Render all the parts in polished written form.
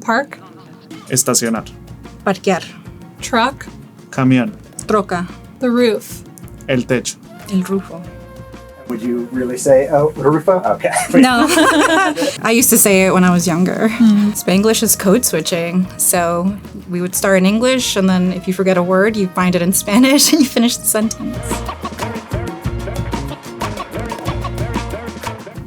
park. Estacionar. Parquear. Truck. Camión. Troca. The roof. El techo. El rufo. Would you really say, oh, Rufo? Okay. No. I used to say it when I was younger. Spanglish is code switching. So we would start in English, and then if you forget a word, you find it in Spanish, and you finish the sentence.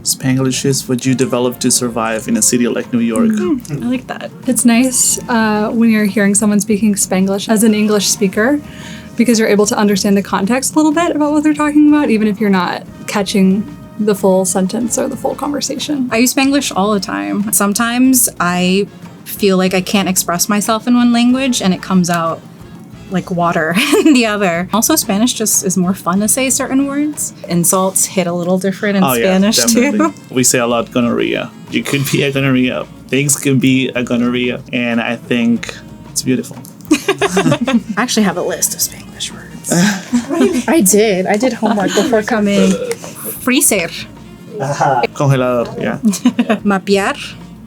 Spanglish is what you develop to survive in a city like New York. I like that. It's nice when you're hearing someone speaking Spanglish as an English speaker, because you're able to understand the context a little bit about what they're talking about, even if you're not catching the full sentence or the full conversation. I use Spanglish all the time. Sometimes I feel like I can't express myself in one language and it comes out like water in the other. Also, Spanish just is more fun to say certain words. Insults hit a little different in Spanish too. We say a lot gonorrhea. You could be a gonorrhea. Things can be a gonorrhea. And I think it's beautiful. I actually have a list of Spanglish words. I did. I did homework before coming. Freezer. Congelador, yeah. Mapear.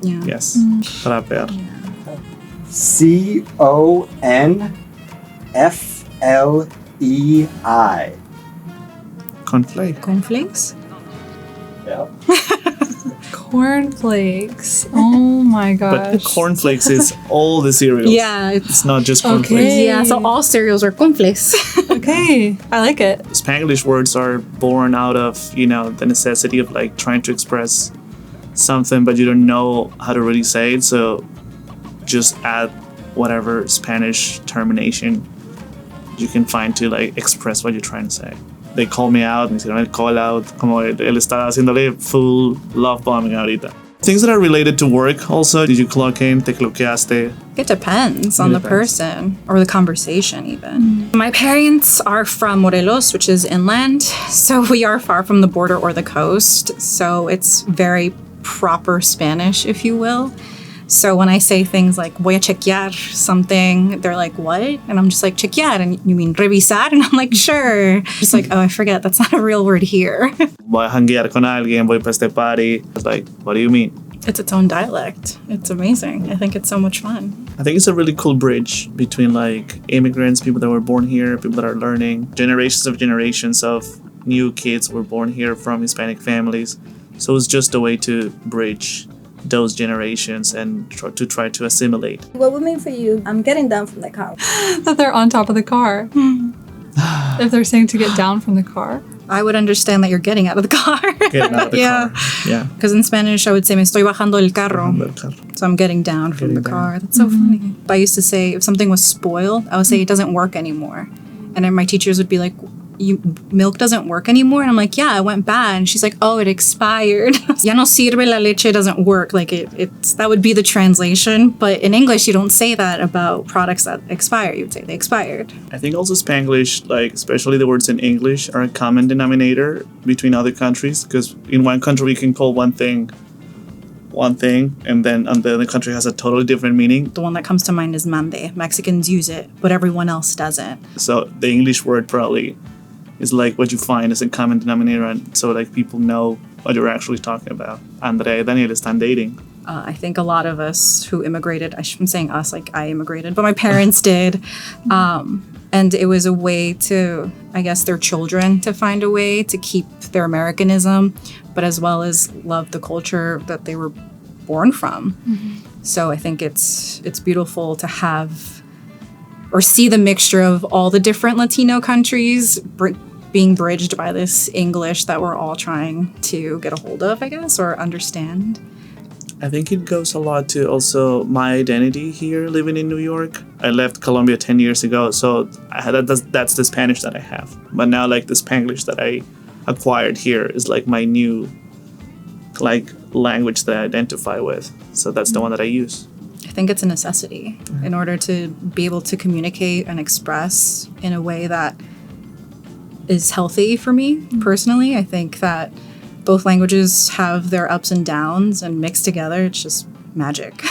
Yeah. Yes. Rapear. CONFLEI. Cornflake. Cornflakes? Yeah. Cornflakes. Oh my gosh. But cornflakes is all the cereals. Yeah. It's not just cornflakes. Okay. Yeah, so all cereals are cornflakes. Okay, I like it. Spanglish words are born out of, the necessity of like trying to express something, but you don't know how to really say it. So just add whatever Spanish termination you can find to like express what you're trying to say. They call me out, me hicieron el call out, como él está haciéndole full love bombing ahorita. Things that are related to work also. Did you clock in? Te cloqueaste? It depends on the person or the conversation even. My parents are from Morelos, which is inland. So we are far from the border or the coast. So it's very proper Spanish, if you will. So when I say things like voy a chequear something, they're like, what? And I'm just like, chequear, and you mean revisar? And I'm like, sure. Just like, oh, I forget, that's not a real word here. Voy a janguear con alguien, voy para este party. It's like, what do you mean? It's its own dialect. It's amazing. I think it's so much fun. I think it's a really cool bridge between like immigrants, people that were born here, people that are learning, generations of new kids were born here from Hispanic families. So it's just a way to bridge those generations and try to assimilate. What would mean for you, I'm getting down from the car? That they're on top of the car. If they're saying to get down from the car. I would understand that you're getting out of the car. Getting out of the car. Yeah. Because in Spanish, I would say, me estoy bajando del carro. So I'm getting down from the car. That's so funny. I used to say, if something was spoiled, I would say, it doesn't work anymore. And then my teachers would be like, milk doesn't work anymore? And I'm like, yeah, it went bad. And she's like, oh, it expired. Ya no sirve, la leche doesn't work. Like it's that would be the translation. But in English, you don't say that about products that expire. You would say they expired. I think also Spanglish, like especially the words in English, are a common denominator between other countries. Because in one country, we can call one thing, and then the other country has a totally different meaning. The one that comes to mind is mande. Mexicans use it, but everyone else doesn't. So the English word probably is like what you find as a common denominator, and so like people know what you're actually talking about. Andre, Daniel están dating. I think a lot of us who immigrated, I'm saying us like I immigrated, but my parents did. And it was a way to, I guess, their children to find a way to keep their Americanism, but as well as love the culture that they were born from. So I think it's beautiful to have or see the mixture of all the different Latino countries being bridged by this English that we're all trying to get a hold of, I guess, or understand. I think it goes a lot to also my identity here living in New York. I left Colombia 10 years ago, so that's the Spanish that I have. But now like the Spanglish that I acquired here is like my new like language that I identify with. So that's the one that I use. I think it's a necessity in order to be able to communicate and express in a way that is healthy for me personally. I think that both languages have their ups and downs, and mixed together, it's just magic.